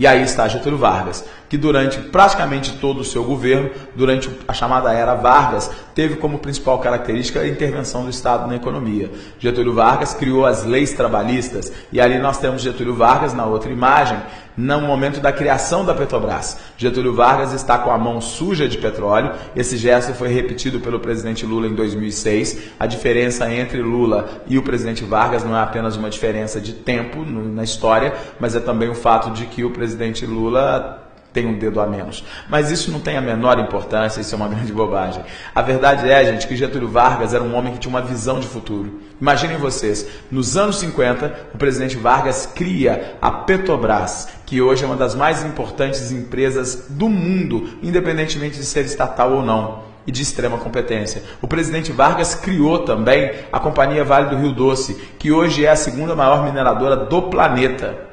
E aí está Getúlio Vargas, que durante praticamente todo o seu governo, durante a chamada Era Vargas, teve como principal característica a intervenção do Estado na economia. Getúlio Vargas criou as leis trabalhistas e ali nós temos Getúlio Vargas na outra imagem, no momento da criação da Petrobras. Getúlio Vargas está com a mão suja de petróleo. Esse gesto foi repetido pelo presidente Lula em 2006. A diferença entre Lula e o presidente Vargas não é apenas uma diferença de tempo na história, mas é também o fato de que o presidente Lula tem um dedo a menos. Mas isso não tem a menor importância, isso é uma grande bobagem. A verdade é, gente, que Getúlio Vargas era um homem que tinha uma visão de futuro. Imaginem vocês, nos anos 50, o presidente Vargas cria a Petrobras, que hoje é uma das mais importantes empresas do mundo, independentemente de ser estatal ou não, e de extrema competência. O presidente Vargas criou também a Companhia Vale do Rio Doce, que hoje é a segunda maior mineradora do planeta.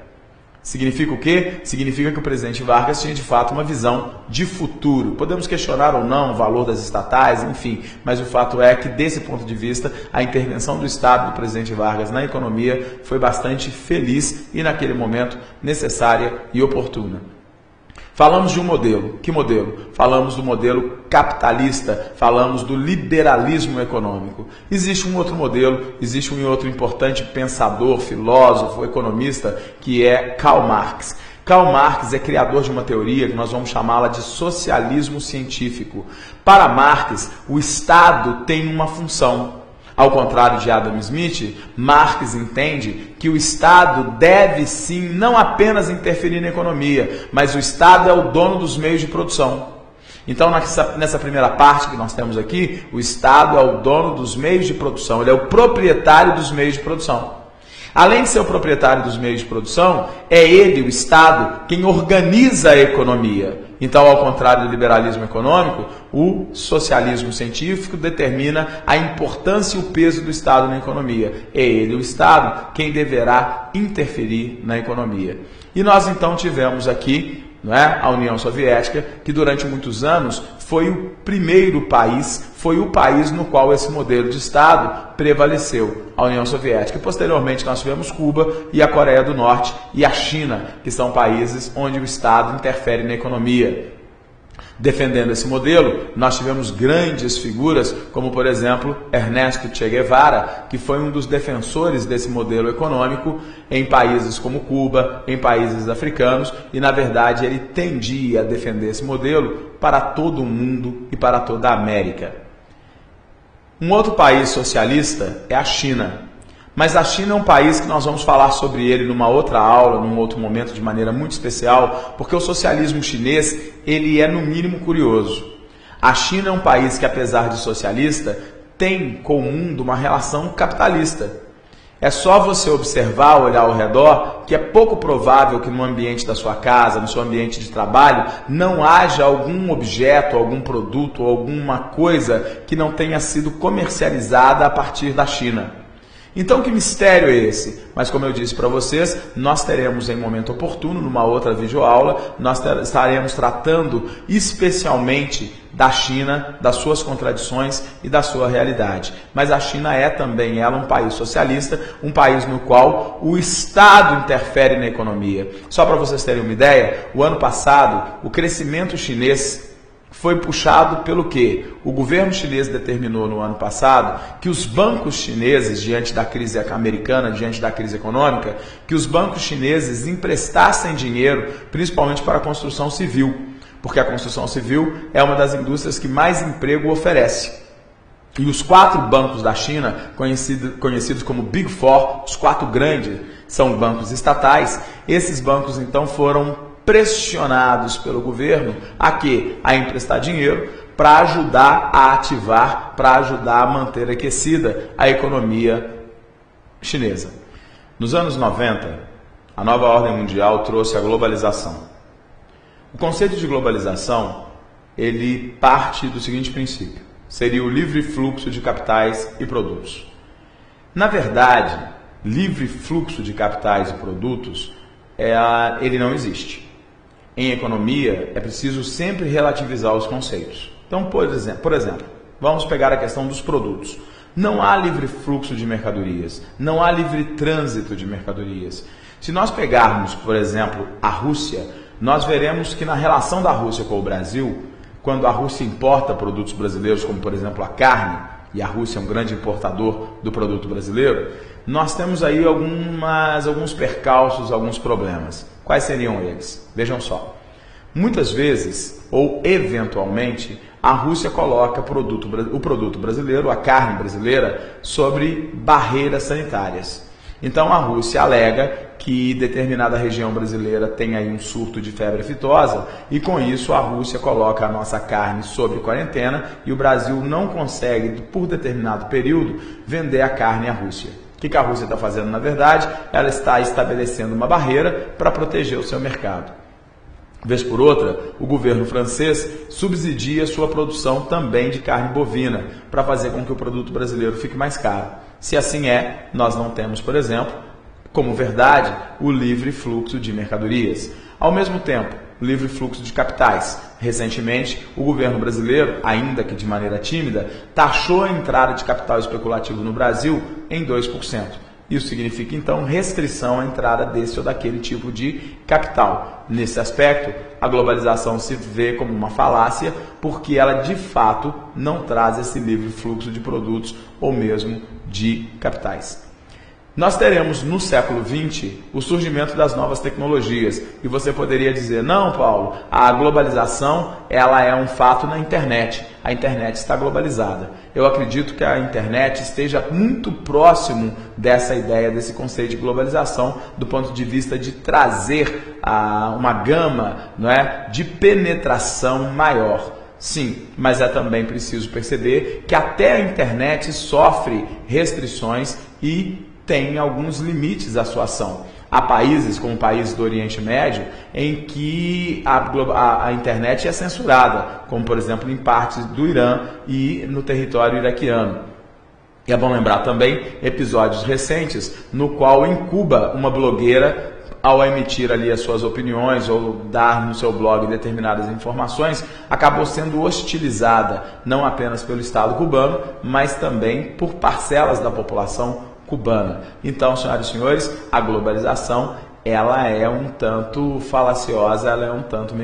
Significa o quê? Significa que o presidente Vargas tinha de fato uma visão de futuro. Podemos questionar ou não o valor das estatais, enfim, mas o fato é que desse ponto de vista a intervenção do Estado do presidente Vargas na economia foi bastante feliz e naquele momento necessária e oportuna. Falamos de um modelo. Que modelo? Falamos do modelo capitalista, falamos do liberalismo econômico. Existe um outro modelo, existe um outro importante pensador, filósofo, economista, que é Karl Marx. Karl Marx é criador de uma teoria que nós vamos chamá-la de socialismo científico. Para Marx, o Estado tem uma função. Ao contrário de Adam Smith, Marx entende que o Estado deve sim não apenas interferir na economia, mas o Estado é o dono dos meios de produção. Então, nessa primeira parte que nós temos aqui, o Estado é o dono dos meios de produção, ele é o proprietário dos meios de produção. Além de ser o proprietário dos meios de produção, é ele, o Estado, quem organiza a economia. Então, ao contrário do liberalismo econômico, o socialismo científico determina a importância e o peso do Estado na economia. É ele, o Estado, quem deverá interferir na economia. E nós então tivemos aqui, não é, a União Soviética, que durante muitos anos foi o primeiro país, foi o país no qual esse modelo de Estado prevaleceu, a União Soviética. E posteriormente nós tivemos Cuba e a Coreia do Norte e a China, que são países onde o Estado interfere na economia. Defendendo esse modelo, nós tivemos grandes figuras, como por exemplo Ernesto Che Guevara, que foi um dos defensores desse modelo econômico em países como Cuba, em países africanos, e na verdade ele tendia a defender esse modelo para todo o mundo e para toda a América. Um outro país socialista é a China. Mas a China é um país que nós vamos falar sobre ele numa outra aula, num outro momento, de maneira muito especial, porque o socialismo chinês, ele é no mínimo curioso. A China é um país que, apesar de socialista, tem com o mundo uma relação capitalista. É só você observar, olhar ao redor, que é pouco provável que no ambiente da sua casa, no seu ambiente de trabalho, não haja algum objeto, algum produto, alguma coisa que não tenha sido comercializada a partir da China. Então, que mistério é esse? Mas, como eu disse para vocês, nós teremos em momento oportuno, numa outra videoaula, nós estaremos tratando especialmente da China, das suas contradições e da sua realidade. Mas a China é também ela um país socialista, um país no qual o Estado interfere na economia. Só para vocês terem uma ideia, o ano passado, o crescimento chinês foi puxado pelo quê? O governo chinês determinou no ano passado que os bancos chineses, diante da crise americana, diante da crise econômica, que os bancos chineses emprestassem dinheiro, principalmente para a construção civil, porque a construção civil é uma das indústrias que mais emprego oferece. E os 4 bancos da China, conhecidos como Big Four, os 4 grandes, são bancos estatais. Esses bancos então foram pressionados pelo governo a quê? A emprestar dinheiro para ajudar a ativar, para ajudar a manter aquecida a economia chinesa. Nos anos 90, a nova ordem mundial trouxe a globalização. O conceito de globalização, ele parte do seguinte princípio: seria o livre fluxo de capitais e produtos. Na verdade, livre fluxo de capitais e produtos, ele não existe. Em economia, é preciso sempre relativizar os conceitos. Então, por exemplo, vamos pegar a questão dos produtos. Não há livre fluxo de mercadorias, não há livre trânsito de mercadorias. Se nós pegarmos, por exemplo, a Rússia, nós veremos que na relação da Rússia com o Brasil, quando a Rússia importa produtos brasileiros, como por exemplo a carne, e a Rússia é um grande importador do produto brasileiro, nós temos aí alguns percalços, alguns problemas. Quais seriam eles? Vejam só. Muitas vezes, ou eventualmente, a Rússia coloca o produto brasileiro, a carne brasileira, sobre barreiras sanitárias. Então a Rússia alega que determinada região brasileira tem aí um surto de febre aftosa e com isso a Rússia coloca a nossa carne sob quarentena e o Brasil não consegue, por determinado período, vender a carne à Rússia. O que a Rússia está fazendo na verdade? Ela está estabelecendo uma barreira para proteger o seu mercado. Vez por outra, o governo francês subsidia sua produção também de carne bovina para fazer com que o produto brasileiro fique mais caro. Se assim é, nós não temos, por exemplo, como verdade, o livre fluxo de mercadorias. Ao mesmo tempo, o livre fluxo de capitais. Recentemente, o governo brasileiro, ainda que de maneira tímida, taxou a entrada de capital especulativo no Brasil em 2%. Isso significa, então, restrição à entrada desse ou daquele tipo de capital. Nesse aspecto, a globalização se vê como uma falácia, porque ela, de fato, não traz esse livre fluxo de produtos ou mesmo de capitais. Nós teremos no século XX o surgimento das novas tecnologias e você poderia dizer, não Paulo, a globalização ela é um fato na internet, a internet está globalizada. Eu acredito que a internet esteja muito próximo dessa ideia, desse conceito de globalização do ponto de vista de trazer uma gama, não é, de penetração maior. Sim, mas é também preciso perceber que até a internet sofre restrições e tem alguns limites à sua ação. Há países, como países do Oriente Médio, em que a internet é censurada, como por exemplo em partes do Irã e no território iraquiano. E é bom lembrar também episódios recentes no qual em Cuba uma blogueira, ao emitir ali as suas opiniões ou dar no seu blog determinadas informações, acabou sendo hostilizada não apenas pelo Estado cubano, mas também por parcelas da população cubana. Então, senhoras e senhores, a globalização ela é um tanto falaciosa, ela é um tanto